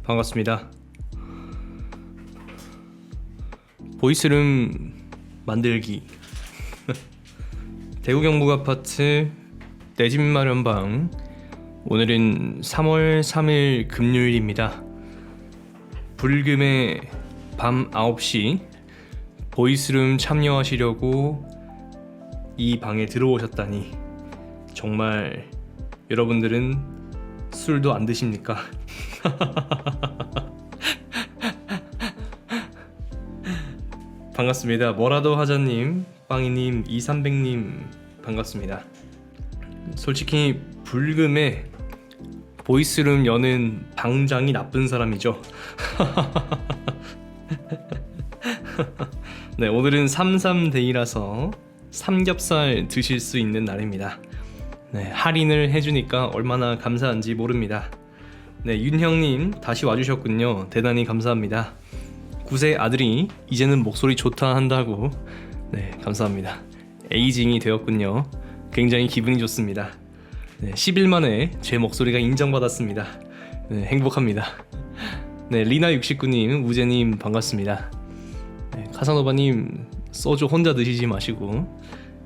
반갑습니다. 보이스룸 만들기 대구 경북 아파트 내 집 마련방. 오늘은 3월 3일 금요일입니다. 불금의 밤 9시 보이스룸 참여하시려고 이 방에 들어오셨다니 정말 여러분들은 술도 안 드십니까? 반갑습니다. 뭐라도 하자님, 빵이님, 2300님 반갑습니다. 솔직히 불금에 보이스룸 여는 방장이 나쁜 사람이죠. 네, 오늘은 33데이라서 삼겹살 드실 수 있는 날입니다. 네, 할인을 해주니까 얼마나 감사한지 모릅니다. 네, 윤형님 다시 와주셨군요. 대단히 감사합니다. 9세 아들이 이제는 목소리 좋다 한다고. 네, 감사합니다. 에이징이 되었군요. 굉장히 기분이 좋습니다. 네, 10일 만에 제 목소리가 인정받았습니다. 네, 행복합니다. 네, 리나69님, 우재님 반갑습니다. 네, 카사노바님 소주 혼자 드시지 마시고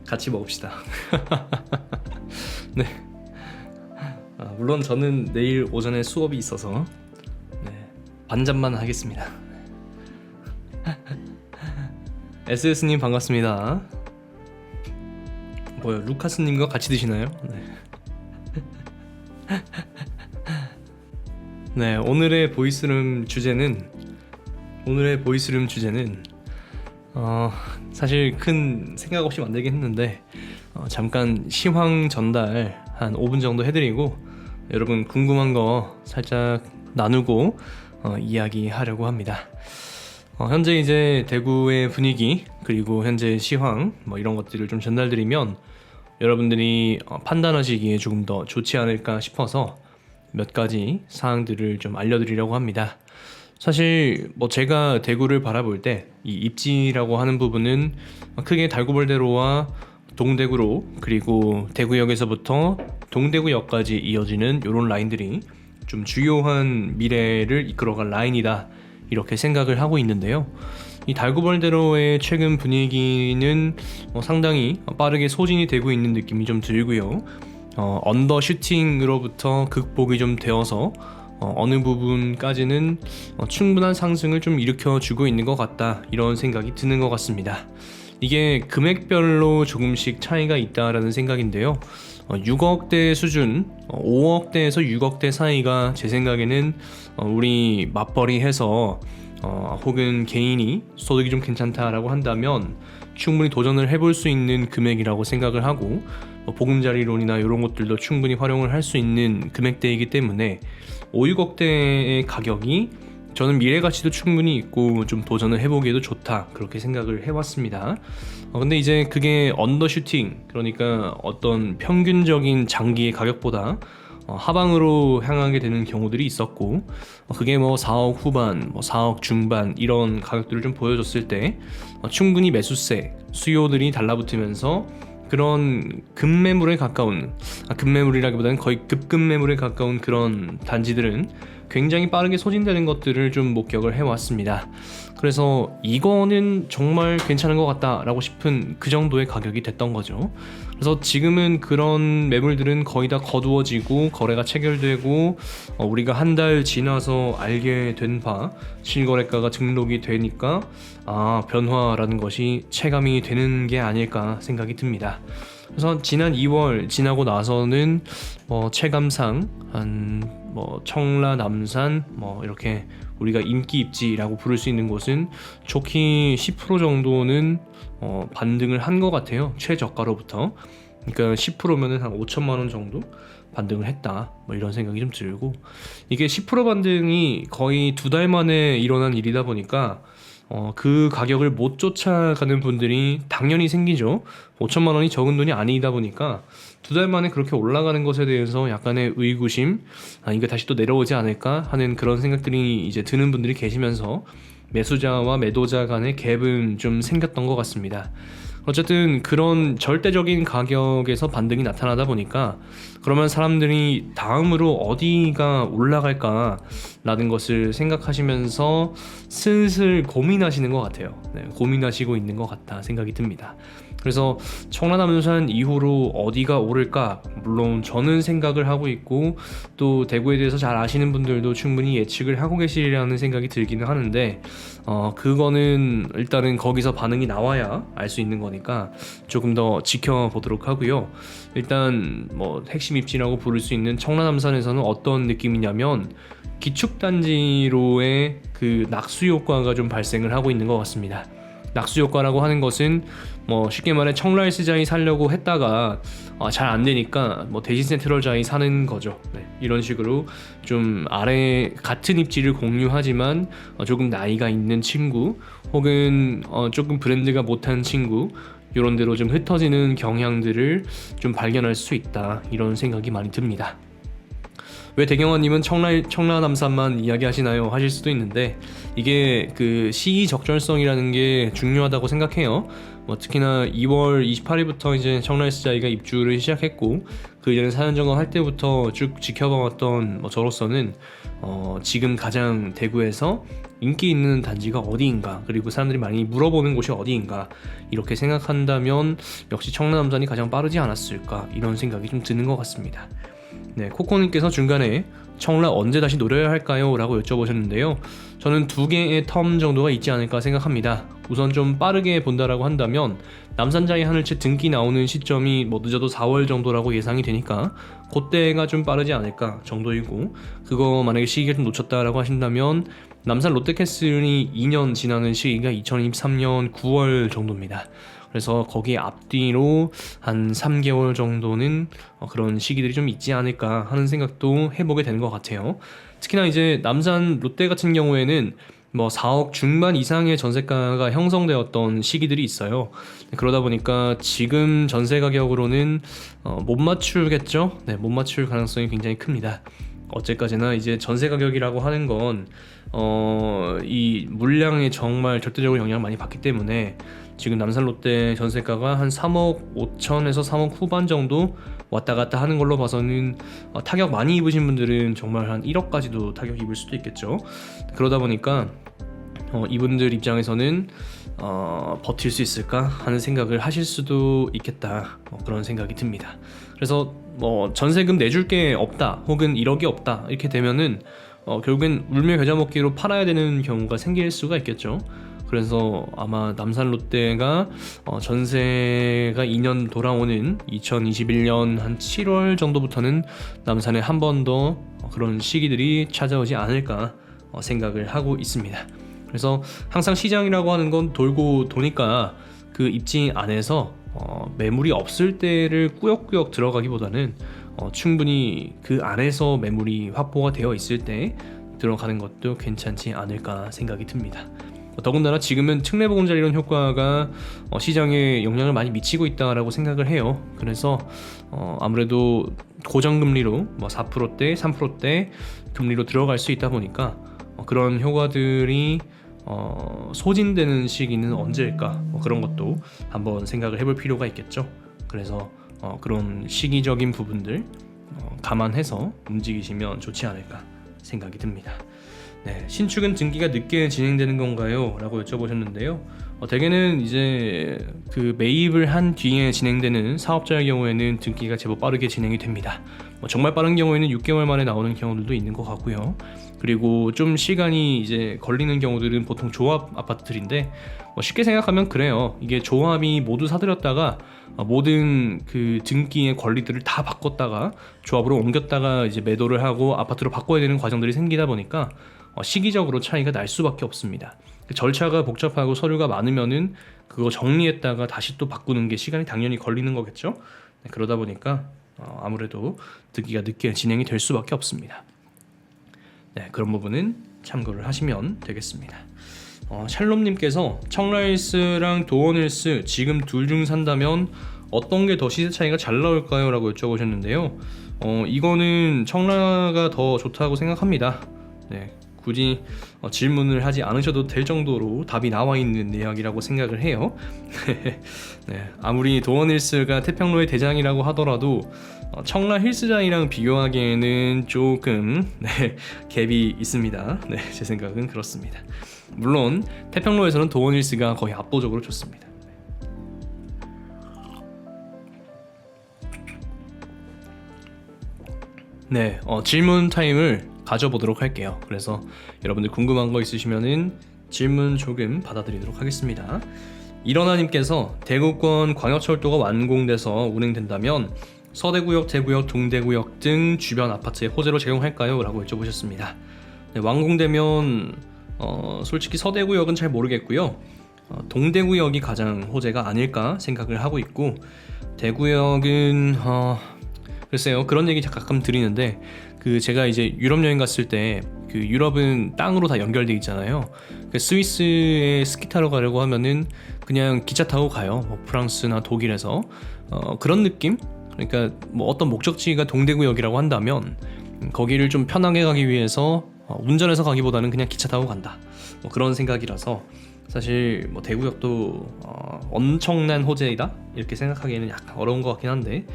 같이 먹읍시다. 네. 물론 저는 내일 오전에 수업이 있어서 반잔만 하겠습니다. SS님 반갑습니다. 뭐요? 루카스님과 같이 드시나요? 네, 오늘의 보이스룸 주제는 사실 큰 생각 없이 만들긴 했는데 잠깐 시황 전달 한 5분 정도 해드리고 여러분 궁금한 거 살짝 나누고 이야기하려고 합니다. 현재 이제 대구의 분위기 그리고 현재 시황 이런 것들을 좀 전달드리면 여러분들이 판단하시기에 조금 더 좋지 않을까 싶어서 몇 가지 사항들을 좀 알려드리려고 합니다. 사실 제가 대구를 바라볼 때 이 입지라고 하는 부분은 크게 달구벌대로와 동대구로 그리고 대구역에서부터 동대구역까지 이어지는 이런 라인들이 좀 주요한 미래를 이끌어갈 라인이다, 이렇게 생각을 하고 있는데요. 이 달구벌대로의 최근 분위기는 상당히 빠르게 소진이 되고 있는 느낌이 좀 들고요. 언더슈팅으로부터 극복이 좀 되어서 어느 부분까지는 충분한 상승을 좀 일으켜주고 있는 것 같다, 이런 생각이 드는 것 같습니다. 이게 금액별로 조금씩 차이가 있다라는 생각인데요. 6억대 수준, 5억대에서 6억대 사이가 제 생각에는 우리 맞벌이 해서 혹은 개인이 소득이 좀 괜찮다라고 한다면 충분히 도전을 해볼 수 있는 금액이라고 생각을 하고, 보금자리론이나 이런 것들도 충분히 활용을 할 수 있는 금액대이기 때문에 5, 6억대의 가격이 저는 미래 가치도 충분히 있고 좀 도전을 해보기에도 좋다, 그렇게 생각을 해왔습니다. 근데 이제 그게 언더슈팅, 그러니까 어떤 평균적인 장기의 가격보다 하방으로 향하게 되는 경우들이 있었고, 그게 4억 후반, 4억 중반 이런 가격들을 좀 보여줬을 때 충분히 매수세, 수요들이 달라붙으면서 그런 급매물에 가까운, 급매물이라기보다는 거의 급매물에 가까운 그런 단지들은 굉장히 빠르게 소진되는 것들을 좀 목격을 해왔습니다. 그래서 이거는 정말 괜찮은 것 같다라고 싶은 그 정도의 가격이 됐던 거죠. 그래서 지금은 그런 매물들은 거의 다 거두어지고 거래가 체결되고 우리가 한 달 지나서 알게 된 바, 실거래가가 등록이 되니까 변화라는 것이 체감이 되는 게 아닐까 생각이 듭니다. 그래서 지난 2월 지나고 나서는 체감상 한 청라, 남산 이렇게 우리가 인기 입지라고 부를 수 있는 곳은 좋게 10% 정도는 반등을 한 것 같아요. 최저가로부터. 그러니까 10%면은 한 5천만 원 정도 반등을 했다, 이런 생각이 좀 들고, 이게 10% 반등이 거의 2달 만에 일어난 일이다 보니까 그 가격을 못 쫓아가는 분들이 당연히 생기죠. 5천만 원이 적은 돈이 아니다 보니까 2달 만에 그렇게 올라가는 것에 대해서 약간의 의구심, 이거 다시 또 내려오지 않을까 하는 그런 생각들이 이제 드는 분들이 계시면서 매수자와 매도자 간의 갭은 좀 생겼던 것 같습니다. 어쨌든 그런 절대적인 가격에서 반등이 나타나다 보니까 그러면 사람들이 다음으로 어디가 올라갈까라는 것을 생각하시면서 슬슬 고민하시는 것 같아요. 네, 고민하시고 있는 것 같다 생각이 듭니다. 그래서 청라남산 이후로 어디가 오를까, 물론 저는 생각을 하고 있고 또 대구에 대해서 잘 아시는 분들도 충분히 예측을 하고 계시리라는 생각이 들기는 하는데 그거는 일단은 거기서 반응이 나와야 알 수 있는 거니까 조금 더 지켜보도록 하고요. 일단 뭐 핵심 입지라고 부를 수 있는 청라남산에서는 어떤 느낌이냐면 기축단지로의 그 낙수 효과가 좀 발생을 하고 있는 것 같습니다. 낙수 효과라고 하는 것은 뭐 쉽게 말해 청라헬스자이 살려고 했다가 잘 안 되니까 뭐 대신 센트럴자이 사는 거죠. 네, 이런 식으로 좀 아래 같은 입지를 공유하지만 조금 나이가 있는 친구 혹은 조금 브랜드가 못한 친구 이런 데로 좀 흩어지는 경향들을 좀 발견할 수 있다, 이런 생각이 많이 듭니다. 왜 대경화님은 청라남산만 이야기하시나요? 하실 수도 있는데 이게 그 시기 적절성이라는 게 중요하다고 생각해요. 특히나 2월 28일부터 이제 청라헬스자이가 입주를 시작했고 그 이전에 사전 점검할 때부터 쭉 지켜봐왔던 저로서는 지금 가장 대구에서 인기 있는 단지가 어디인가, 그리고 사람들이 많이 물어보는 곳이 어디인가, 이렇게 생각한다면 역시 청라남산이 가장 빠르지 않았을까, 이런 생각이 좀 드는 것 같습니다. 네, 코코님께서 중간에 청라 언제 다시 노려야 할까요? 라고 여쭤보셨는데요. 저는 두 개의 텀 정도가 있지 않을까 생각합니다. 우선 좀 빠르게 본다라고 한다면 남산자이 하늘채 등기 나오는 시점이 뭐 늦어도 4월 정도라고 예상이 되니까 그때가 좀 빠르지 않을까 정도이고, 그거 만약에 시기를 좀 놓쳤다라고 하신다면 남산 롯데캐슬이 2년 지나는 시기가 2023년 9월 정도입니다. 그래서 거기 앞뒤로 한 3개월 정도는 그런 시기들이 좀 있지 않을까 하는 생각도 해보게 되는 것 같아요. 특히나 이제 남산 롯데 같은 경우에는 뭐 4억 중반 이상의 전세가가 형성되었던 시기들이 있어요. 그러다 보니까 지금 전세 가격으로는 못 맞추겠죠? 네, 못 맞출 가능성이 굉장히 큽니다. 어째까지나 이제 전세 가격이라고 하는 건 이 물량에 정말 절대적으로 영향을 많이 받기 때문에 지금 남산 롯데 전세가가 한 3억 5천에서 3억 후반 정도 왔다 갔다 하는 걸로 봐서는 타격 많이 입으신 분들은 정말 한 1억까지도 타격 입을 수도 있겠죠. 그러다 보니까 이분들 입장에서는 버틸 수 있을까 하는 생각을 하실 수도 있겠다, 그런 생각이 듭니다. 그래서 뭐 전세금 내줄 게 없다 혹은 1억이 없다 이렇게 되면은 결국엔 울며 겨자 먹기로 팔아야 되는 경우가 생길 수가 있겠죠. 그래서 아마 남산 롯데가 전세가 2년 돌아오는 2021년 한 7월 정도부터는 남산에 한 번 더 그런 시기들이 찾아오지 않을까 생각을 하고 있습니다. 그래서 항상 시장이라고 하는 건 돌고 도니까 그 입지 안에서 매물이 없을 때를 꾸역꾸역 들어가기보다는 충분히 그 안에서 매물이 확보가 되어 있을 때 들어가는 것도 괜찮지 않을까 생각이 듭니다. 더군다나 지금은 특례보금자리 이론 효과가 시장에 영향을 많이 미치고 있다라고 생각을 해요. 그래서 아무래도 고정금리로 뭐 4%대, 3%대 금리로 들어갈 수 있다 보니까 그런 효과들이 소진되는 시기는 언제일까, 그런 것도 한번 생각을 해볼 필요가 있겠죠. 그래서 그런 시기적인 부분들 감안해서 움직이시면 좋지 않을까 생각이 듭니다. 네, 신축은 등기가 늦게 진행되는 건가요? 라고 여쭤보셨는데요. 대개는 이제 그 매입을 한 뒤에 진행되는 사업자의 경우에는 등기가 제법 빠르게 진행이 됩니다. 정말 빠른 경우에는 6개월 만에 나오는 경우들도 있는 것 같고요. 그리고 좀 시간이 이제 걸리는 경우들은 보통 조합 아파트들인데 쉽게 생각하면 그래요. 이게 조합이 모두 사들였다가 모든 그 등기의 권리들을 다 바꿨다가 조합으로 옮겼다가 이제 매도를 하고 아파트로 바꿔야 되는 과정들이 생기다 보니까 시기적으로 차이가 날 수밖에 없습니다. 절차가 복잡하고 서류가 많으면은 그거 정리했다가 다시 또 바꾸는 게 시간이 당연히 걸리는 거겠죠. 그러다 보니까 아무래도 등기가 늦게 진행이 될 수밖에 없습니다. 네, 그런 부분은 참고를 하시면 되겠습니다. 샬롬님께서 청라힐스랑 도원힐스 지금 둘 중 산다면 어떤 게 더 시세 차이가 잘 나올까요? 라고 여쭤보셨는데요. 이거는 청라가 더 좋다고 생각합니다. 네, 굳이 질문을 하지 않으셔도 될 정도로 답이 나와 있는 내용이라고 생각을 해요. 네, 아무리 도원힐스가 태평로의 대장이라도 하더라도 청라 힐스장이랑 비교하기에는 조금 갭이 있습니다. 네, 제 생각은 그렇습니다. 물론 태평로에서는 도원힐스가 거의 압도적으로 좋습니다. 네, 질문 타임을 가져보도록 할게요. 그래서 여러분들 궁금한 거 있으시면은 질문 조금 받아드리도록 하겠습니다. 일원아님께서 대구권 광역철도가 완공돼서 운행된다면 서대구역, 대구역, 동대구역 등 주변 아파트에 호재로 제공할까요? 라고 여쭤보셨습니다. 네, 완공되면 솔직히 서대구역은 잘 모르겠고요. 동대구역이 가장 호재가 아닐까 생각을 하고 있고, 대구역은 글쎄요, 그런 얘기 가끔 드리는데 제가 이제 유럽 여행 갔을 때 유럽은 땅으로 다 연결돼 있잖아요. 스위스에 스키 타러 가려고 하면은 그냥 기차 타고 가요. 프랑스나 독일에서 그런 느낌? 그러니까 어떤 목적지가 동대구역이라고 한다면 거기를 좀 편하게 가기 위해서 운전해서 가기보다는 그냥 기차 타고 간다. 그런 생각이라서 사실 대구역도 엄청난 호재이다 이렇게 생각하기에는 약간 어려운 것 같긴 한데,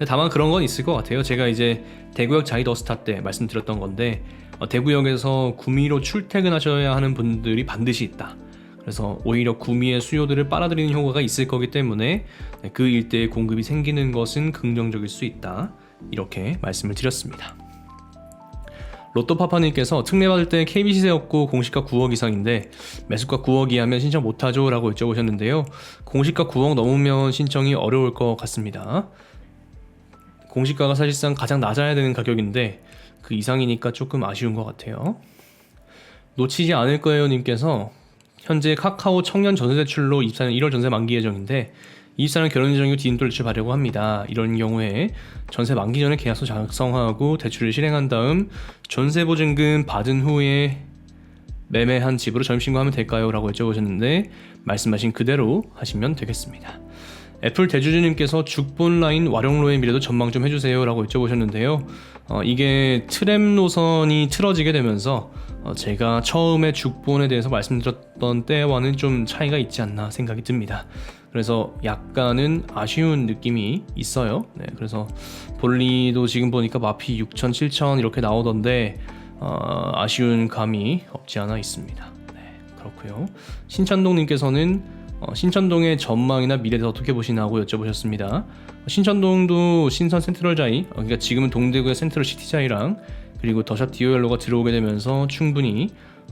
다만 그런 건 있을 것 같아요. 제가 이제 대구역 자이더스타 때 말씀드렸던 건데, 대구역에서 구미로 출퇴근하셔야 하는 분들이 반드시 있다. 그래서 오히려 구미의 수요들을 빨아들이는 효과가 있을 거기 때문에 그 일대에 공급이 생기는 것은 긍정적일 수 있다, 이렇게 말씀을 드렸습니다. 로또파파님께서 특례 받을 때 KB 시세였고 공시가 9억 이상인데 매수가 9억 이하면 신청 못하죠? 라고 여쭤보셨는데요. 공시가 9억 넘으면 신청이 어려울 것 같습니다. 공시가가 사실상 가장 낮아야 되는 가격인데 그 이상이니까 조금 아쉬운 것 같아요. 놓치지 않을 거예요 님께서 현재 카카오 청년 전세 대출로 24년 1월 전세 만기 예정인데 24년 결혼 예정이고 디딤돌 대출 받으려고 합니다. 이런 경우에 전세 만기 전에 계약서 작성하고 대출을 실행한 다음 전세 보증금 받은 후에 매매한 집으로 전입신고하면 될까요? 라고 여쭤보셨는데 말씀하신 그대로 하시면 되겠습니다. 애플 대주주님께서 죽본 라인 와룡로의 미래도 전망 좀 해주세요 라고 여쭤보셨는데요. 이게 트램 노선이 틀어지게 되면서 제가 처음에 죽본에 대해서 말씀드렸던 때와는 좀 차이가 있지 않나 생각이 듭니다. 그래서 약간은 아쉬운 느낌이 있어요. 네, 그래서 볼리도 지금 보니까 마피 6,000, 7,000 이렇게 나오던데 아쉬운 감이 없지 않아 있습니다. 네, 그렇고요. 신천동님께서는 신천동의 전망이나 미래에 어떻게 보시나고 여쭤보셨습니다. 신천동도 신선 센트럴자이, 그러니까 지금은 동대구의 센트럴 시티자이랑 그리고 더샵 디오엘로가 들어오게 되면서 충분히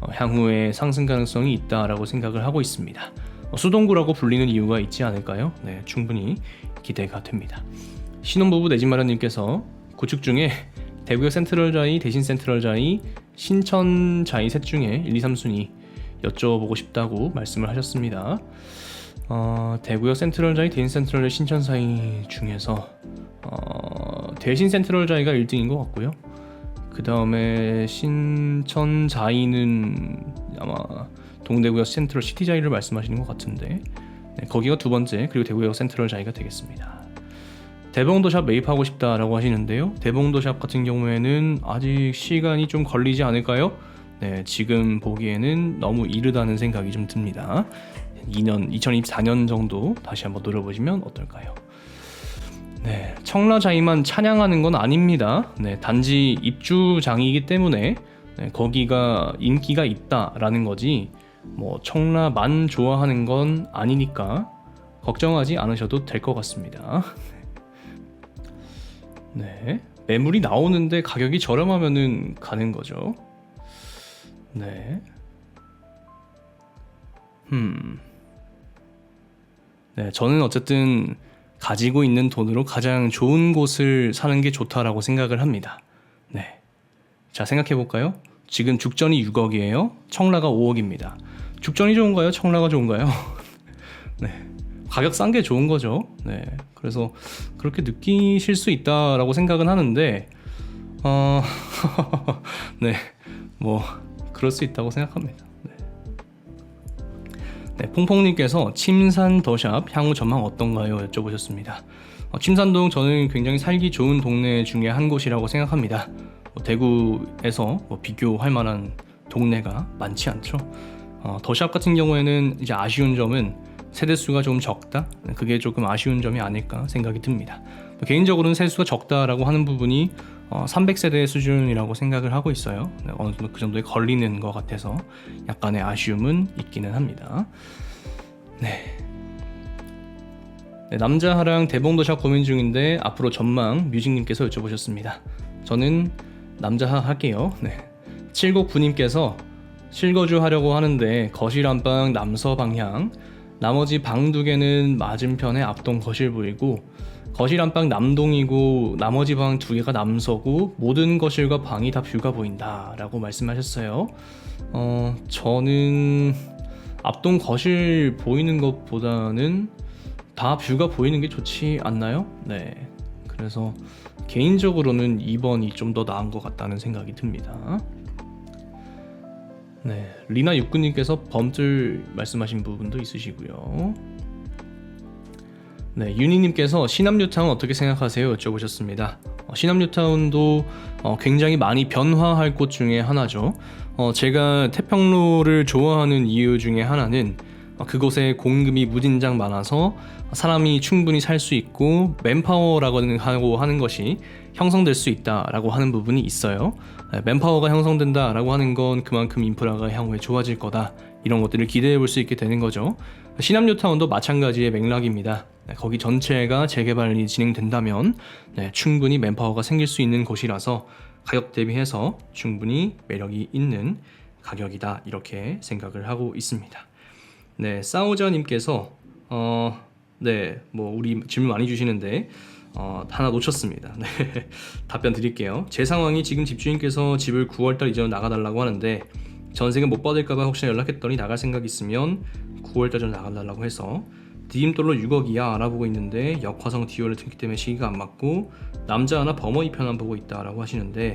향후에 상승 가능성이 있다라고 생각을 하고 있습니다. 수동구라고 불리는 이유가 있지 않을까요? 네, 충분히 기대가 됩니다. 신혼부부 내집마련님께서 구축 중에 대구역 센트럴자이, 대신 센트럴자이, 신천자이 셋 중에 1, 2, 3순위 여쭤보고 싶다고 말씀을 하셨습니다. 대구역 센트럴자이, 대신 센트럴자이, 신천사이 중에서 대신 센트럴자이가 1등인 것 같고요. 그 다음에 신천자이는 아마 동대구역 센트럴 시티자이를 말씀하시는 것 같은데, 네, 거기가 두 번째, 그리고 대구역 센트럴자이가 되겠습니다. 대봉도샵 매입하고 싶다라고 하시는데요. 대봉도샵 같은 경우에는 아직 시간이 좀 걸리지 않을까요? 네, 지금 보기에는 너무 이르다는 생각이 좀 듭니다. 2024년 정도 다시 한번 노려보시면 어떨까요? 네, 청라자이만 찬양하는 건 아닙니다. 네, 단지 입주장이기 때문에 거기가 인기가 있다라는 거지 청라만 좋아하는 건 아니니까 걱정하지 않으셔도 될 것 같습니다. 네, 매물이 나오는데 가격이 저렴하면은 가는 거죠. 네. 네, 저는 어쨌든 가지고 있는 돈으로 가장 좋은 곳을 사는 게 좋다라고 생각을 합니다. 네. 자, 생각해 볼까요? 지금 죽전이 6억이에요. 청라가 5억입니다. 죽전이 좋은가요? 청라가 좋은가요? 네. 가격 싼 게 좋은 거죠. 네. 그래서 그렇게 느끼실 수 있다라고 생각은 하는데, 네. 그럴 수 있다고 생각합니다. 네, 퐁퐁님께서 침산 더샵 향후 전망 어떤가요? 여쭤보셨습니다. 침산동 저는 굉장히 살기 좋은 동네 중에 한 곳이라고 생각합니다. 대구에서 비교할 만한 동네가 많지 않죠. 더샵 같은 경우에는 이제 아쉬운 점은 세대수가 좀 적다. 그게 조금 아쉬운 점이 아닐까 생각이 듭니다. 개인적으로는 세대수가 적다라고 하는 부분이 300세대 수준이라고 생각을 하고 있어요. 어느 정도 그 정도에 걸리는 것 같아서 약간의 아쉬움은 있기는 합니다. 네, 남자하랑 대봉더샵 고민 중인데 앞으로 전망 뮤직님께서 여쭤보셨습니다. 저는 남자하 할게요. 7곡부님께서 실거주 하려고 하는데 거실 안방 남서 방향, 나머지 방 2개는 맞은편에 앞동 거실 보이고 거실 안방 남동이고 나머지 방 2개가 남서고 모든 거실과 방이 다 뷰가 보인다 라고 말씀하셨어요. 저는 앞동 거실 보이는 것보다는 다 뷰가 보이는 게 좋지 않나요? 네, 그래서 개인적으로는 2번이 좀 더 나은 것 같다는 생각이 듭니다. 네, 리나 육군님께서 범줄 말씀하신 부분도 있으시고요. 네, 유니님께서 시남뉴타운 어떻게 생각하세요? 여쭤보셨습니다. 시남뉴타운도 굉장히 많이 변화할 곳 중에 하나죠. 제가 태평로를 좋아하는 이유 중에 하나는 그곳에 공급이 무진장 많아서 사람이 충분히 살 수 있고 맨파워라고 하는 것이 형성될 수 있다라고 하는 부분이 있어요. 맨파워가 형성된다라고 하는 건 그만큼 인프라가 향후에 좋아질 거다, 이런 것들을 기대해 볼 수 있게 되는 거죠. 시남뉴타운도 마찬가지의 맥락입니다. 거기 전체가 재개발이 진행된다면 충분히 맨파워가 생길 수 있는 곳이라서 가격 대비해서 충분히 매력이 있는 가격이다, 이렇게 생각을 하고 있습니다. 네, 싸우자님께서 우리 질문 많이 주시는데 하나 놓쳤습니다. 네, 답변 드릴게요. 제 상황이 지금 집주인께서 집을 9월달 이전에 나가달라고 하는데 전세금 못 받을까봐 혹시나 연락했더니 나갈 생각 있으면 9월달 전에 나가달라고 해서 디딤돌로 6억이야 알아보고 있는데 역화성 디오를 등기 때문에 시기가 안 맞고 남자 하나 범어 2편안 보고 있다라고 하시는데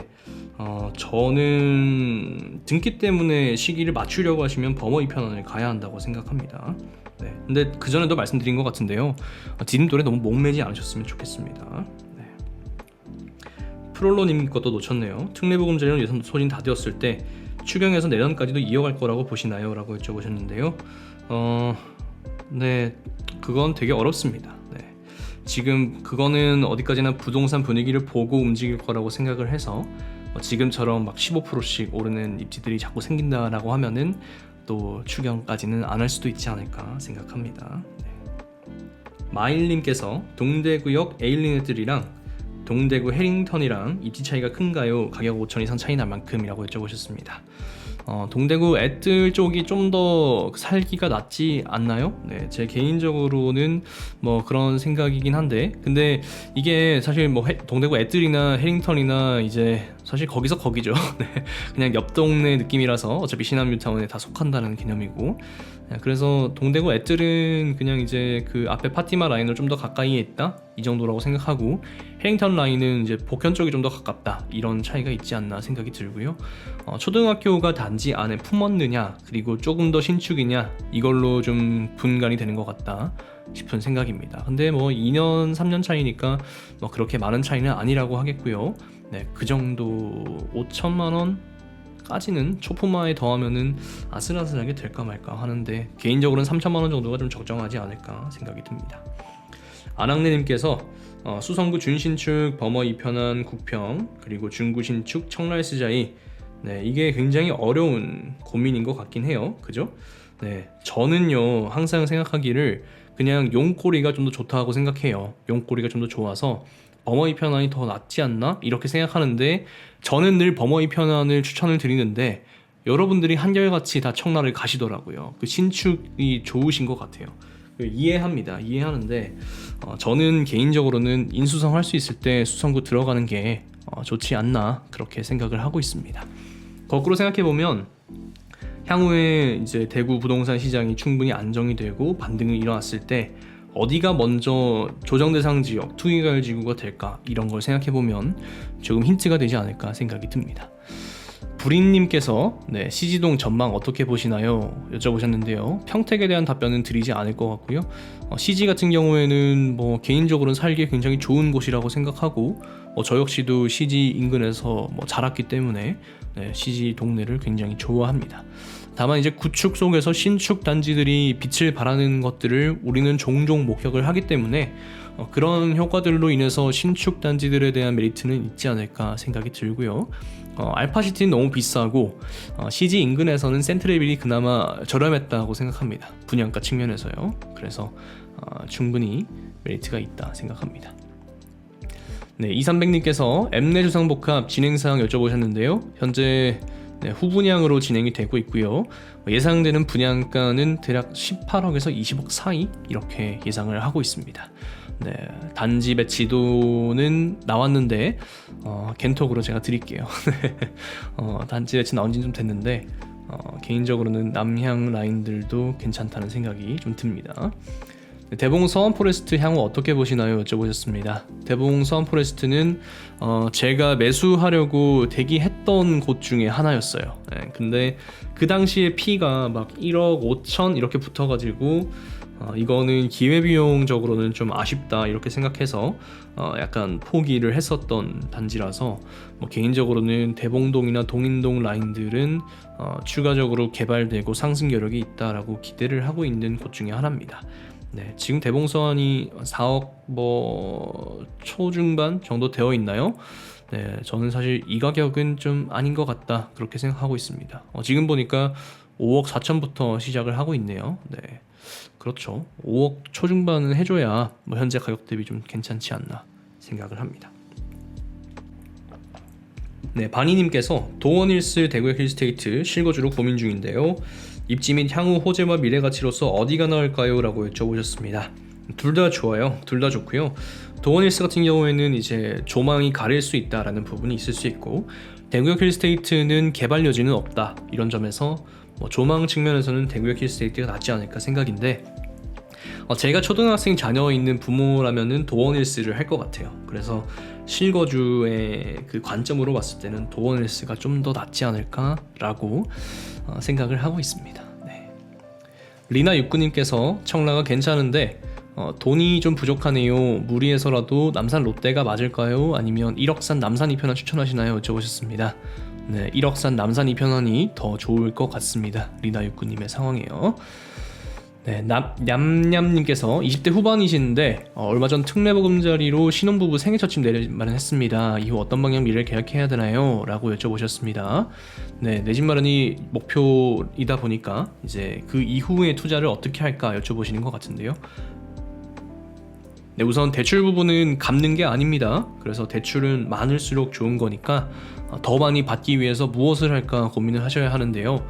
저는 등기 때문에 시기를 맞추려고 하시면 범어 2편안을 가야 한다고 생각합니다. 네, 근데 그 전에도 말씀드린 것 같은데요, 디딤돌에 너무 목매지 않으셨으면 좋겠습니다. 네. 프롤로님 것도 놓쳤네요. 특례보금자리론 예산 소진 다 되었을 때 추경에서 내년까지도 이어갈 거라고 보시나요? 라고 여쭤보셨는데요. 네, 그건 되게 어렵습니다. 네. 지금 그거는 어디까지나 부동산 분위기를 보고 움직일 거라고 생각을 해서 지금처럼 막 15%씩 오르는 입지들이 자꾸 생긴다라고 하면은 또 추경까지는 안 할 수도 있지 않을까 생각합니다. 네. 마일님께서 동대구역 에일리네들이랑 동대구 해링턴이랑 입지 차이가 큰가요? 가격 5천 이상 차이 날 만큼이라고 여쭤보셨습니다. 동대구 애들 쪽이 좀 더 살기가 낫지 않나요? 네, 제 개인적으로는 뭐 그런 생각이긴 한데, 근데 이게 사실 뭐 동대구 애들이나 해링턴이나 이제 사실 거기서 거기죠. 네, 그냥 옆 동네 느낌이라서 어차피 시남뉴타운에 다 속한다는 개념이고, 그래서 동대구 애들은 그냥 이제 그 앞에 파티마 라인을 좀 더 가까이에 있다, 이 정도라고 생각하고, 해링턴 라인은 이제 복현 쪽이 좀 더 가깝다, 이런 차이가 있지 않나 생각이 들고요. 초등학교가 단지 안에 품었느냐, 그리고 조금 더 신축이냐, 이걸로 좀 분간이 되는 것 같다 싶은 생각입니다. 근데 뭐 2년 3년 차이니까 뭐 그렇게 많은 차이는 아니라고 하겠고요. 네, 그 정도 5천만 원 까지는 초포마에 더하면은 아슬아슬하게 될까 말까 하는데, 개인적으로는 3천만 원 정도가 좀 적정하지 않을까 생각이 듭니다. 안학래님께서 수성구 준신축, 범어 2편안, 국평, 그리고 중구 신축, 청라S자이, 네, 이게 굉장히 어려운 고민인 것 같긴 해요. 그죠? 네, 저는요 항상 생각하기를 그냥 용꼬리가 좀 더 좋다고 생각해요. 용꼬리가 좀 더 좋아서 범어 2편안이 더 낫지 않나? 이렇게 생각하는데, 저는 늘 범어 2편안을 추천을 드리는데 여러분들이 한결같이 다 청라를 가시더라고요. 그 신축이 좋으신 것 같아요. 이해합니다. 이해하는데 저는 개인적으로는 인수성 할 수 있을 때 수성구 들어가는 게 좋지 않나, 그렇게 생각을 하고 있습니다. 거꾸로 생각해보면 향후에 이제 대구 부동산 시장이 충분히 안정이 되고 반등이 일어났을 때 어디가 먼저 조정 대상 지역, 투기가율 지구가 될까, 이런 걸 생각해보면 조금 힌트가 되지 않을까 생각이 듭니다. 부린님께서 CG동 전망 어떻게 보시나요? 여쭤보셨는데요. 평택에 대한 답변은 드리지 않을 것 같고요. CG 같은 경우에는 뭐 개인적으로는 살기에 굉장히 좋은 곳이라고 생각하고, 저 역시도 CG 인근에서 자랐기 때문에 CG 동네를 굉장히 좋아합니다. 다만 이제 구축 속에서 신축 단지들이 빛을 발하는 것들을 우리는 종종 목격을 하기 때문에 그런 효과들로 인해서 신축 단지들에 대한 메리트는 있지 않을까 생각이 들고요. 알파시티는 너무 비싸고 CG 인근에서는 센트레빌이 그나마 저렴했다고 생각합니다. 분양가 측면에서요. 그래서 충분히 메리트가 있다 생각합니다. 네, 2300님께서 엠넷 주상복합 진행사항 여쭤보셨는데요. 현재 후분양으로 진행이 되고 있고요. 예상되는 분양가는 대략 18억에서 20억 사이 이렇게 예상을 하고 있습니다. 네, 단지 배치도는 나왔는데 겐톡으로 제가 드릴게요. 단지 배치 나온 지 좀 됐는데 개인적으로는 남향 라인들도 괜찮다는 생각이 좀 듭니다. 대봉 서원 포레스트 향후 어떻게 보시나요? 여쭤보셨습니다. 대봉 서원 포레스트는 제가 매수하려고 대기했던 곳 중에 하나였어요. 근데 그 당시에 P가 막 1억 5천 이렇게 붙어가지고 이거는 기회비용적으로는 좀 아쉽다 이렇게 생각해서 약간 포기를 했었던 단지라서 개인적으로는 대봉동이나 동인동 라인들은 추가적으로 개발되고 상승 여력이 있다라고 기대를 하고 있는 곳 중에 하나입니다. 네, 지금 대봉서원이 4억 초중반 정도 되어 있나요? 네, 저는 사실 이 가격은 좀 아닌 것 같다 그렇게 생각하고 있습니다. 지금 보니까 5억 4천부터 시작을 하고 있네요. 네, 그렇죠. 5억 초중반은 해줘야 현재 가격 대비 좀 괜찮지 않나 생각을 합니다. 네, 바니님께서 도원힐스 대구역 힐스테이트 실거주로 고민 중인데요. 입지 및 향후 호재와 미래 가치로서 어디가 나을까요? 라고 여쭤보셨습니다. 둘 다 좋아요. 둘 다 좋고요. 도원힐스 같은 경우에는 이제 조망이 가릴 수 있다라는 부분이 있을 수 있고, 대구역 힐스테이트는 개발 여지는 없다 이런 점에서 조망 측면에서는 대구역 힐스테이트가 낫지 않을까 생각인데, 제가 초등학생 자녀 있는 부모라면은 도원힐스를 할 것 같아요. 그래서 실거주의 그 관점으로 봤을 때는 도원힐스가 좀 더 낫지 않을까라고 생각을 하고 있습니다. 네. 리나 육구님께서 청라가 괜찮은데 돈이 좀 부족하네요. 무리해서라도 남산 롯데가 맞을까요? 아니면 1억산 남산 이편한 추천하시나요? 여쭤보셨습니다. 네, 1억산 남산 이편안이 더 좋을 것 같습니다. 리나 육구님의 상황이에요. 네, 냠냠님께서 20대 후반이시는데 얼마 전 특례보금자리로 신혼부부 생애처침 내집 마련했습니다. 이후 어떤 방향 미래를 계획해야 되나요? 라고 여쭤보셨습니다. 네, 내 집 마련이 목표이다 보니까 이제 그 이후의 투자를 어떻게 할까 여쭤보시는 것 같은데요. 네, 우선 대출 부분은 갚는 게 아닙니다. 그래서 대출은 많을수록 좋은 거니까 더 많이 받기 위해서 무엇을 할까 고민을 하셔야 하는데요.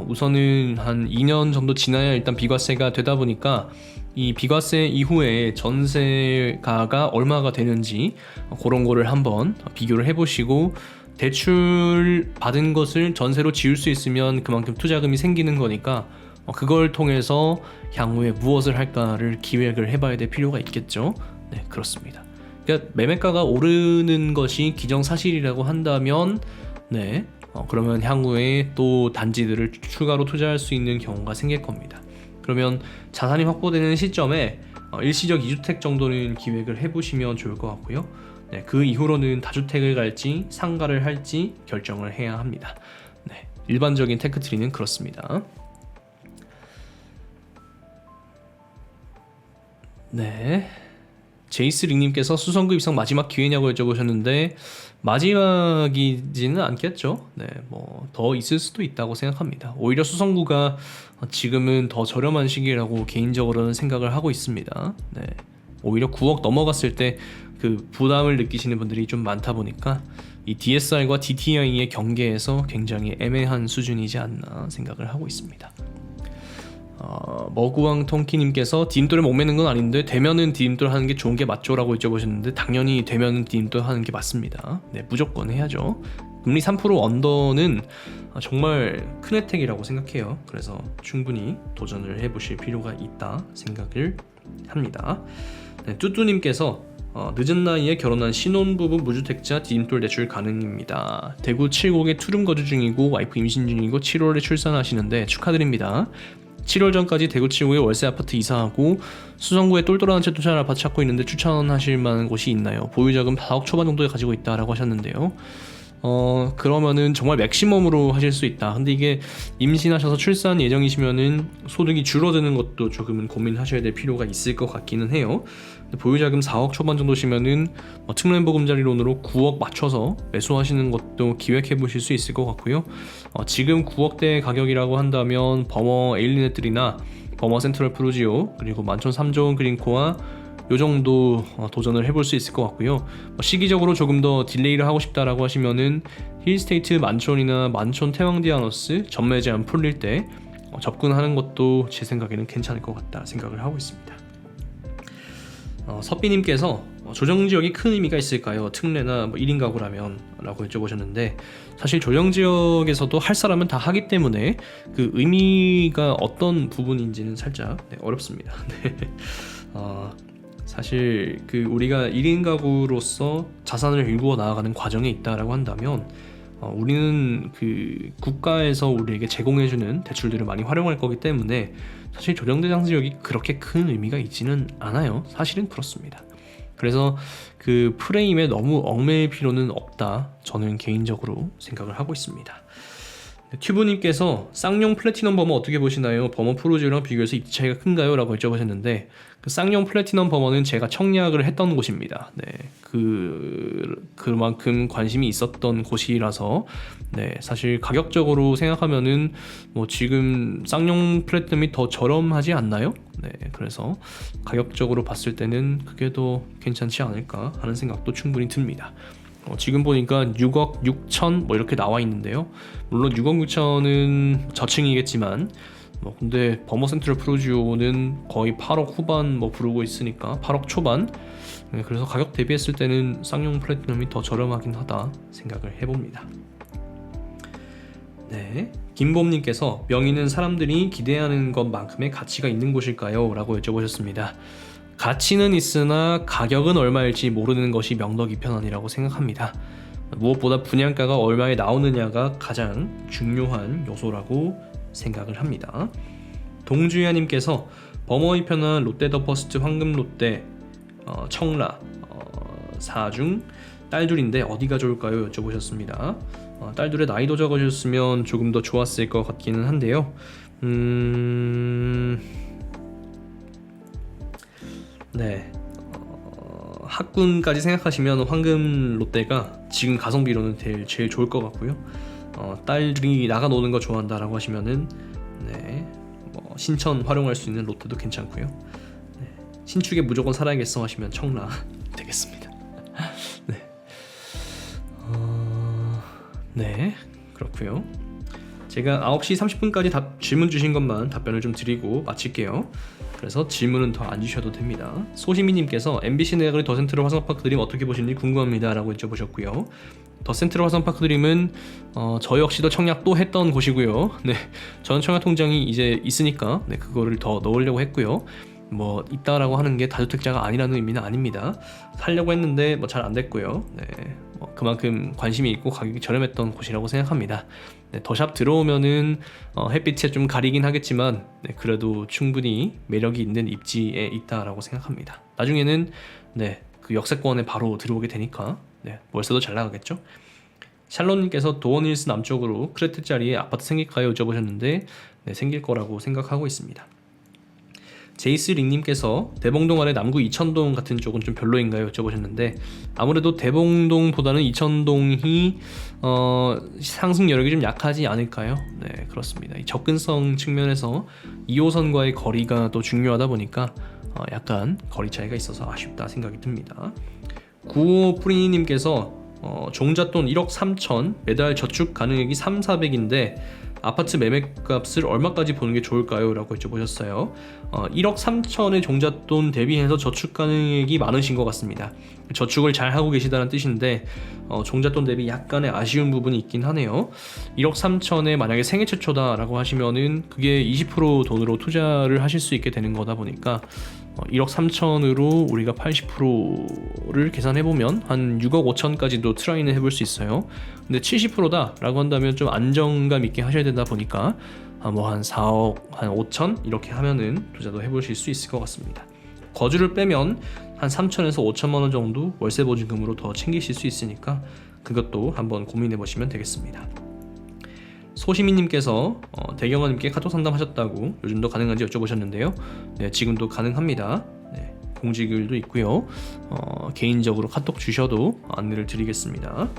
우선은 한 2년 정도 지나야 일단 비과세가 되다 보니까 이 비과세 이후에 전세가가 얼마가 되는지 그런 거를 한번 비교를 해보시고, 대출 받은 것을 전세로 지을 수 있으면 그만큼 투자금이 생기는 거니까 그걸 통해서 향후에 무엇을 할까를 기획을 해봐야 될 필요가 있겠죠. 네, 그렇습니다. 그러니까 매매가가 오르는 것이 기정사실이라고 한다면, 네, 그러면 향후에 또 단지들을 추가로 투자할 수 있는 경우가 생길 겁니다. 그러면 자산이 확보되는 시점에 일시적 2주택 정도는 기획을 해보시면 좋을 것 같고요. 네, 그 이후로는 다주택을 갈지 상가를 할지 결정을 해야 합니다. 네, 일반적인 테크트리는 그렇습니다. 네, 제이스링님께서 수성구 입성 마지막 기회냐고 여쭤보셨는데 마지막이지는 않겠죠. 네, 더 있을 수도 있다고 생각합니다. 오히려 수성구가 지금은 더 저렴한 시기라고 개인적으로는 생각을 하고 있습니다. 네, 오히려 9억 넘어갔을 때 그 부담을 느끼시는 분들이 좀 많다 보니까 이 DSR과 DTI의 경계에서 굉장히 애매한 수준이지 않나 생각을 하고 있습니다. 머구왕 통키님께서 디딤돌에 목매는 건 아닌데 되면은 디딤돌 하는 게 좋은 게 맞죠? 라고 여쭤보셨는데 당연히 되면은 디딤돌 하는 게 맞습니다. 네, 무조건 해야죠. 금리 3% 언더는 정말 큰 혜택이라고 생각해요. 그래서 충분히 도전을 해보실 필요가 있다 생각을 합니다. 네, 뚜뚜님께서 늦은 나이에 결혼한 신혼부부 무주택자 디딤돌 대출 가능입니다. 대구 칠곡에 투룸 거주 중이고 와이프 임신 중이고 7월에 출산하시는데 축하드립니다. 7월 전까지 대구치구에 월세 아파트 이사하고 수성구에 똘똘한 채 투자할 아파트 찾고 있는데 추천하실 만한 곳이 있나요? 보유자금 4억 초반 정도에 가지고 있다라고 하셨는데요. 그러면은 정말 맥시멈으로 하실 수 있다. 근데 이게 임신하셔서 출산 예정이시면은 소득이 줄어드는 것도 조금은 고민하셔야 될 필요가 있을 것 같기는 해요. 보유자금 4억 초반 정도시면은 특례보금자리론으로 9억 맞춰서 매수하시는 것도 기획해 보실 수 있을 것 같고요. 지금 9억대 가격이라고 한다면 버머 에일리넷들이나 버머 센트럴 프루지오 그리고 만촌 3조원 그린코아 요 정도 도전을 해볼 수 있을 것 같고요. 시기적으로 조금 더 딜레이를 하고 싶다라고 하시면은 힐스테이트 만촌이나 만촌 태왕디아너스 전매 제한 풀릴 때 접근하는 것도 제 생각에는 괜찮을 것 같다 생각을 하고 있습니다. 서비님께서 조정지역이 큰 의미가 있을까요? 특례나 1인 가구라면 라고 여쭤보셨는데, 사실 조정지역에서도 할 사람은 다 하기 때문에 그 의미가 어떤 부분인지는 살짝 어렵습니다. 사실 그 우리가 1인 가구로서 자산을 일구어 나아가는 과정에 있다라고 한다면 우리는 그 국가에서 우리에게 제공해주는 대출들을 많이 활용할 거기 때문에 사실 조정대상 지역이 그렇게 큰 의미가 있지는 않아요. 사실은 그렇습니다. 그래서 그 프레임에 너무 얽매일 필요는 없다, 저는 개인적으로 생각을 하고 있습니다. 튜브님께서 쌍용 플래티넘 버머 어떻게 보시나요? 버머 프로지오랑 비교해서 입지 차이가 큰가요? 라고 여쭤보셨는데, 그 쌍용 플래티넘 버머는 제가 청약을 했던 곳입니다. 네, 그만큼 관심이 있었던 곳이라서 사실 가격적으로 생각하면은 지금 쌍용 플래티넘이 더 저렴하지 않나요? 그래서 가격적으로 봤을 때는 그게 더 괜찮지 않을까 하는 생각도 충분히 듭니다. 지금 보니까 6억 6천 이렇게 나와 있는데요. 물론 6억 6천은 저층이겠지만 근데 버머 센트럴 프로지오는 거의 8억 후반 부르고 있으니까 8억 초반. 그래서 가격 대비했을 때는 쌍용 플래티넘이 더 저렴하긴 하다 생각을 해봅니다. 김범님께서 명의는 사람들이 기대하는 것만큼의 가치가 있는 곳일까요? 라고 여쭤보셨습니다. 가치는 있으나 가격은 얼마일지 모르는 것이 명덕 이편안이라고 생각합니다. 무엇보다 분양가가 얼마에 나오느냐가 가장 중요한 요소라고 생각을 합니다. 동주야님께서 버머 이편안, 롯데 더 퍼스트, 황금 롯데, 청라, 사중, 딸둘인데 어디가 좋을까요? 여쭤보셨습니다. 딸둘의 나이도 적어주셨으면 조금 더 좋았을 것 같기는 한데요. 학군까지 생각하시면 황금 롯데가 지금 가성비로는 제일 좋을 것 같고요. 딸들이 나가 노는 거 좋아한다라고 하시면은 신천 활용할 수 있는 롯데도 괜찮고요. 신축에 무조건 살아야겠어 하시면 청라 되겠습니다. 그렇고요. 제가 9시 30분까지 질문 주신 것만 답변을 좀 드리고 마칠게요. 그래서 질문은 더 안 주셔도 됩니다. 소시미님께서 MBC 내각의 더 센트럴 화성파크 드림 어떻게 보시는지 궁금합니다 라고 여쭤보셨고요. 더 센트럴 화성파크 드림은 저 역시도 청약 또 했던 곳이고요. 저는 청약 통장이 이제 있으니까 그거를 더 넣으려고 했고요. 있다라고 하는 게 다주택자가 아니라는 의미는 아닙니다. 살려고 했는데 잘 안 됐고요. 그만큼 관심이 있고 가격이 저렴했던 곳이라고 생각합니다. 더샵 들어오면은 햇빛에 좀 가리긴 하겠지만 그래도 충분히 매력이 있는 입지에 있다라고 생각합니다. 나중에는 그 역세권에 바로 들어오게 되니까 월세도 잘 나가겠죠. 샬롯님께서 도어힐스 남쪽으로 크레트 자리에 아파트 생길까요? 여쭤보셨는데 생길 거라고 생각하고 있습니다. 제이스 링님께서 대봉동 아래 남구 이천동 같은 쪽은 좀 별로인가요? 여쭤보셨는데 아무래도 대봉동보다는 이천동이 상승 여력이 좀 약하지 않을까요? 그렇습니다. 이 접근성 측면에서 2호선과의 거리가 또 중요하다 보니까 약간 거리 차이가 있어서 아쉽다 생각이 듭니다. 95 프리니님께서 종잣돈 1억 3천, 매달 저축 가능액이 3,400인데 아파트 매매값을 얼마까지 보는 게 좋을까요? 라고 여쭤보셨어요. 1억 3천의 종잣돈 대비해서 저축 가능액이 많으신 것 같습니다. 저축을 잘 하고 계시다는 뜻인데 종잣돈 대비 약간의 아쉬운 부분이 있긴 하네요. 1억 3천에 만약에 생애 최초다 라고 하시면은 그게 20% 돈으로 투자를 하실 수 있게 되는 거다 보니까 1억 3천으로 우리가 80%를 계산해보면 한 6억 5천까지도 트라이는 해볼 수 있어요. 근데 70%다 라고 한다면 좀 안정감 있게 하셔야 되다 보니까 뭐 한 4억 한 5천 이렇게 하면은 투자도 해보실 수 있을 것 같습니다. 거주를 빼면 한 3천에서 5천만 원 정도 월세 보증금으로 더 챙기실 수 있으니까 그것도 한번 고민해 보시면 되겠습니다. 소시민님께서 대경아님께 카톡 상담하셨다고 요즘도 가능한지 여쭤보셨는데요. 네, 지금도 가능합니다. 네, 공지글도 있고요. 개인적으로 카톡 주셔도 안내를 드리겠습니다.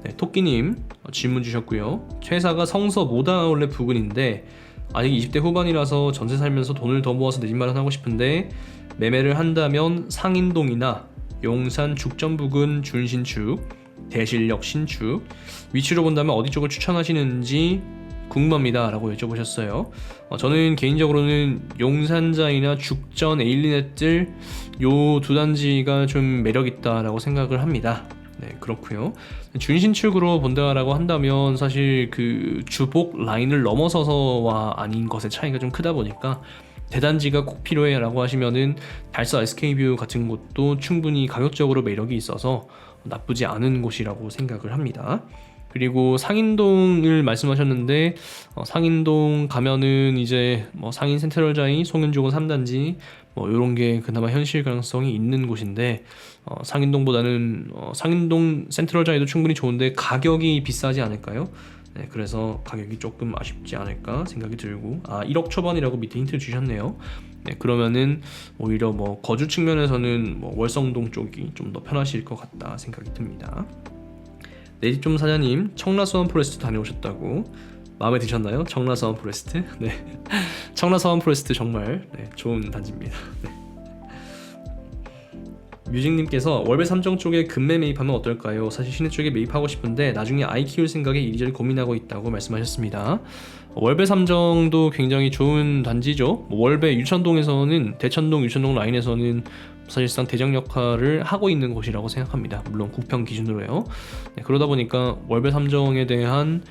네, 토끼님 질문 주셨고요. 퇴사가 성서 모다아울렛 부근인데 아직 20대 후반이라서 전세 살면서 돈을 더 모아서 내 집 마련하고 싶은데 매매를 한다면 상인동이나 용산 죽전 부근 준신축, 대실역 신축 위치로 본다면 어디 쪽을 추천하시는지 궁금합니다 라고 여쭤보셨어요. 저는 개인적으로는 용산자이나 죽전, 에일리넷들 요 두 단지가 좀 매력있다 라고 생각을 합니다. 네, 그렇고요. 준신축으로 본다라고 한다면 사실 그 주복 라인을 넘어서서와 아닌 것의 차이가 좀 크다 보니까 대단지가 꼭 필요해 라고 하시면은 달서 SK뷰 같은 곳도 충분히 가격적으로 매력이 있어서 나쁘지 않은 곳이라고 생각을 합니다. 그리고 상인동을 말씀하셨는데 상인동 가면은 이제 뭐 상인 센트럴자이, 송현주공 3단지 뭐 이런 게 그나마 현실 가능성이 있는 곳인데 상인동보다는 상인동 센트럴자이도 충분히 좋은데 가격이 비싸지 않을까요? 네, 그래서 가격이 조금 아쉽지 않을까 생각이 들고 1억 초반이라고 밑에 힌트 주셨네요. 네, 그러면은 오히려 뭐 거주 측면에서는 뭐 월성동 쪽이 좀 더 편하실 것 같다 생각이 듭니다. 내집좀 사장님 청라수원 포레스트 다녀오셨다고 마음에 드셨나요? 청라수원 포레스트? 네, 청라수원 포레스트 정말 좋은 단지입니다. 네. 뮤직님께서 월배 3정 쪽에 급매 매입하면 어떨까요? 사실 시내 쪽에 매입하고 싶은데 나중에 아이 키울 생각에 이리저리 고민하고 있다고 말씀하셨습니다. 월배 3정도 굉장히 좋은 단지죠. 월배 유천동에서는 대천동 유천동 라인에서는 사실상 대장 역할을 하고 있는 곳이라고 생각합니다. 물론 국평 기준으로요. 네, 그러다 보니까 월배 3정에 대한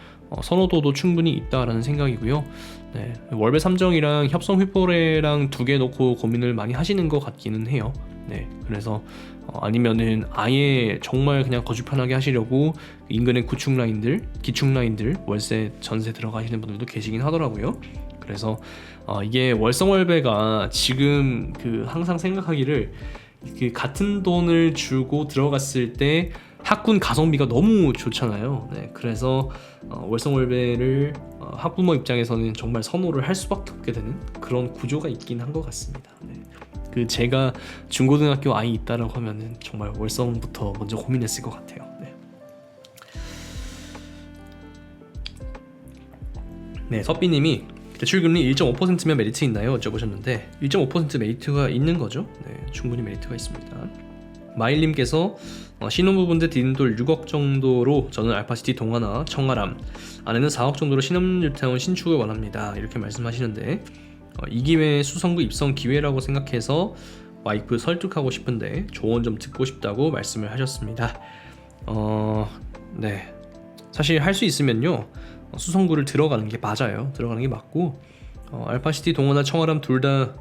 선호도도 충분히 있다라는 생각이고요. 네, 월배 3정이랑 협성 휘포레랑 두 개 놓고 고민을 많이 하시는 것 같기는 해요. 네, 그래서 아니면은 아예 정말 그냥 거주 편하게 하시려고 인근의 구축 라인들, 기축 라인들 월세 전세 들어가시는 분들도 계시긴 하더라고요. 그래서 이게 월성월배가 지금 그 항상 생각하기를 그 같은 돈을 주고 들어갔을 때 학군 가성비가 너무 좋잖아요. 네, 그래서 월성월배를 학부모 입장에서는 정말 선호를 할 수밖에 없게 되는 그런 구조가 있긴 한 것 같습니다. 네. 그 제가 중고등학교 아이 있다라고 하면은 정말 월성부터 먼저 고민했을 것 같아요. 네, 서비님이 대출금리 1.5%면 메리트 있나요? 여쭤보셨는데 1.5% 메리트가 있는 거죠. 네, 충분히 메리트가 있습니다. 마일님께서 신혼부부인데 디딤돌 6억 정도로 저는 알파시티 동하나 청아람 안에는 4억 정도로 신혼뉴타운 신축을 원합니다. 이렇게 말씀하시는데 이 기회에 수성구 입성 기회라고 생각해서 와이프 설득하고 싶은데 조언 좀 듣고 싶다고 말씀을 하셨습니다. 네, 사실 할 수 있으면요 수성구를 들어가는 게 맞아요. 들어가는 게 맞고 알파시티 동호나 청아람 둘 다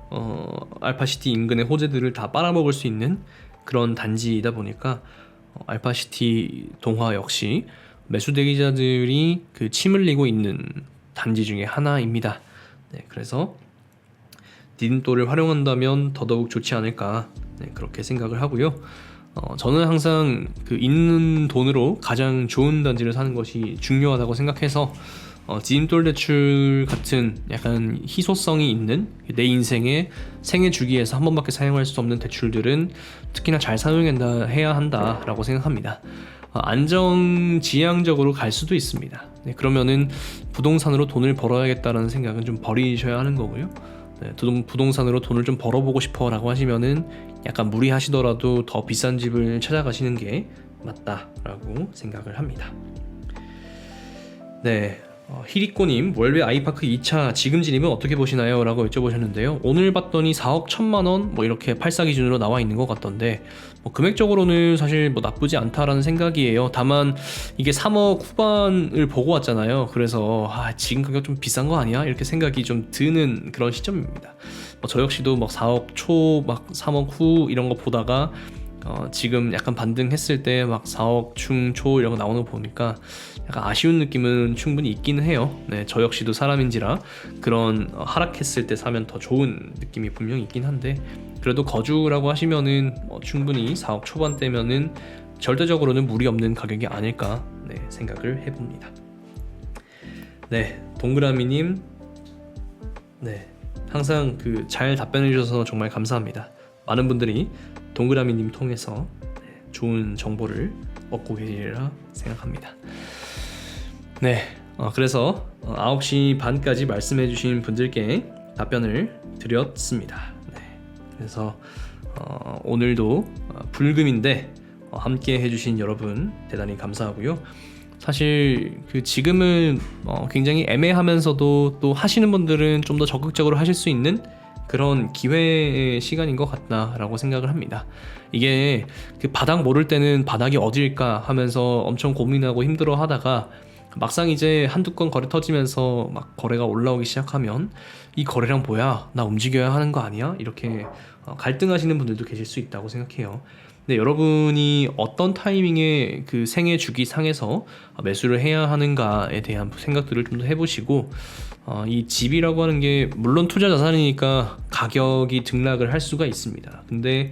알파시티 인근의 호재들을 다 빨아먹을 수 있는 그런 단지이다 보니까 알파시티 동화 역시 매수 대기자들이 그 침 흘리고 있는 단지 중에 하나입니다. 네, 그래서 디딤돌을 활용한다면 더더욱 좋지 않을까 그렇게 생각을 하고요. 저는 항상 그 있는 돈으로 가장 좋은 단지를 사는 것이 중요하다고 생각해서 디딤돌 대출 같은 약간 희소성이 있는 내 인생의 생애 주기에서 한 번밖에 사용할 수 없는 대출들은 특히나 잘 사용해야 한다라고 생각합니다. 안정지향적으로 갈 수도 있습니다. 네, 그러면은 부동산으로 돈을 벌어야겠다라는 생각은 좀 버리셔야 하는 거고요. 네, 부동산으로 돈을 좀 벌어보고 싶어 라고 하시면은 약간 무리하시더라도 더 비싼 집을 찾아가시는 게 맞다라고 생각을 합니다. 네, 히리코님 월배 아이파크 2차 지금 진입은 어떻게 보시나요? 라고 여쭤보셨는데요. 오늘 봤더니 4억 1천만원 뭐 이렇게 84 기준으로 나와 있는 것 같던데 뭐 금액적으로는 사실 뭐 나쁘지 않다라는 생각이에요. 다만 이게 3억 후반을 보고 왔잖아요. 그래서 지금 가격 좀 비싼 거 아니야? 이렇게 생각이 좀 드는 그런 시점입니다. 저 역시도 막 4억 초 막 3억 후 이런 거 보다가 지금 약간 반등했을 때 막 4억 충초 이런 거 나오는 거 보니까 약간 아쉬운 느낌은 충분히 있기는 해요. 네, 저 역시도 사람인지라 그런 하락했을 때 사면 더 좋은 느낌이 분명히 있긴 한데, 그래도 거주라고 하시면은 충분히 4억 초반대면은 절대적으로는 무리 없는 가격이 아닐까 생각을 해봅니다. 네, 동그라미님, 네, 항상 잘 답변해 주셔서 정말 감사합니다. 많은 분들이 동그라미님 통해서 좋은 정보를 얻고 계시리라 생각합니다. 네, 그래서 9시 반까지 말씀해 주신 분들께 답변을 드렸습니다. 네, 그래서 오늘도 불금인데 함께 해주신 여러분 대단히 감사하고요. 사실 지금은 굉장히 애매하면서도 또 하시는 분들은 좀 더 적극적으로 하실 수 있는 그런 기회의 시간인 것 같다라고 생각을 합니다. 이게 바닥 모를 때는 바닥이 어딜까 하면서 엄청 고민하고 힘들어 하다가 막상 이제 한두 건 거래 터지면서 막 거래가 올라오기 시작하면 이 거래량 뭐야? 나 움직여야 하는 거 아니야? 이렇게 갈등하시는 분들도 계실 수 있다고 생각해요. 근데 여러분이 어떤 타이밍에 생애 주기 상에서 매수를 해야 하는가에 대한 생각들을 좀 더 해보시고, 이 집이라고 하는 게 물론 투자 자산이니까 가격이 등락을 할 수가 있습니다. 근데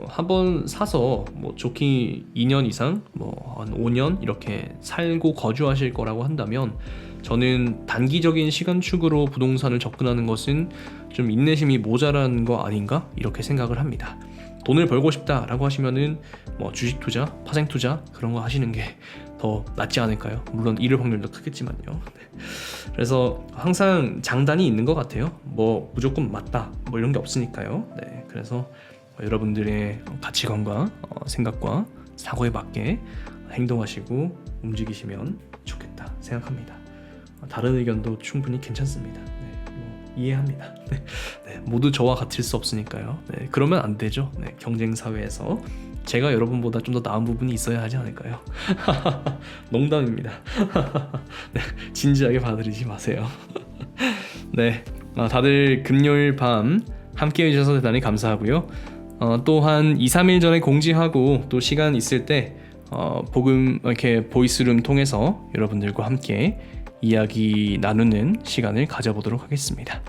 한번 사서 좋게 2년 이상 한 5년 이렇게 살고 거주하실 거라고 한다면, 저는 단기적인 시간축으로 부동산을 접근하는 것은 좀 인내심이 모자란 거 아닌가 이렇게 생각을 합니다. 돈을 벌고 싶다라고 하시면은 주식 투자, 파생 투자 그런 거 하시는 게 더 낫지 않을까요? 물론 잃을 확률도 크겠지만요. 네. 그래서 항상 장단이 있는 것 같아요. 무조건 맞다 이런 게 없으니까요. 네. 그래서 여러분들의 가치관과 생각과 사고에 맞게 행동하시고 움직이시면 좋겠다 생각합니다. 다른 의견도 충분히 괜찮습니다. 이해합니다. 네. 모두 저와 같을 수 없으니까요. 네. 그러면 안 되죠. 네. 경쟁 사회에서 제가 여러분보다 좀 더 나은 부분이 있어야 하지 않을까요? 농담입니다. 네. 진지하게 받아들이지 마세요. 네. 다들 금요일 밤 함께 해주셔서 대단히 감사하고요. 또한 2-3일 전에 공지하고 또 시간 있을 때 복음 이렇게 보이스룸 통해서 여러분들과 함께 이야기 나누는 시간을 가져보도록 하겠습니다.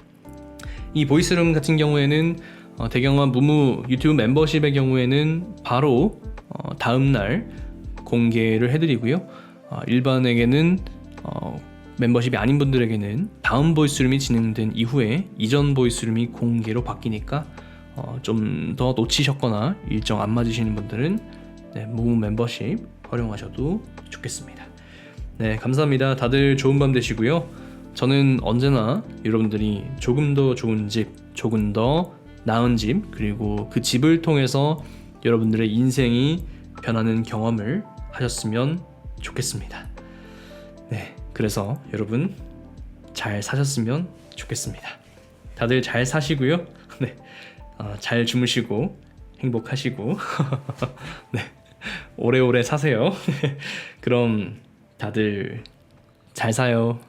이 보이스룸 같은 경우에는 대경화 무무 유튜브 멤버십의 경우에는 바로 다음날 공개를 해드리고요. 일반에게는 멤버십이 아닌 분들에게는 다음 보이스룸이 진행된 이후에 이전 보이스룸이 공개로 바뀌니까 좀 더 놓치셨거나 일정 안 맞으시는 분들은 무무 멤버십 활용하셔도 좋겠습니다. 네, 감사합니다. 다들 좋은 밤 되시고요. 저는 언제나 여러분들이 조금 더 좋은 집, 조금 더 나은 집, 그리고 그 집을 통해서 여러분들의 인생이 변하는 경험을 하셨으면 좋겠습니다. 네, 그래서 여러분 잘 사셨으면 좋겠습니다. 다들 잘 사시고요. 네, 잘 주무시고 행복하시고 네, 오래오래 사세요. 그럼 다들 잘 사요.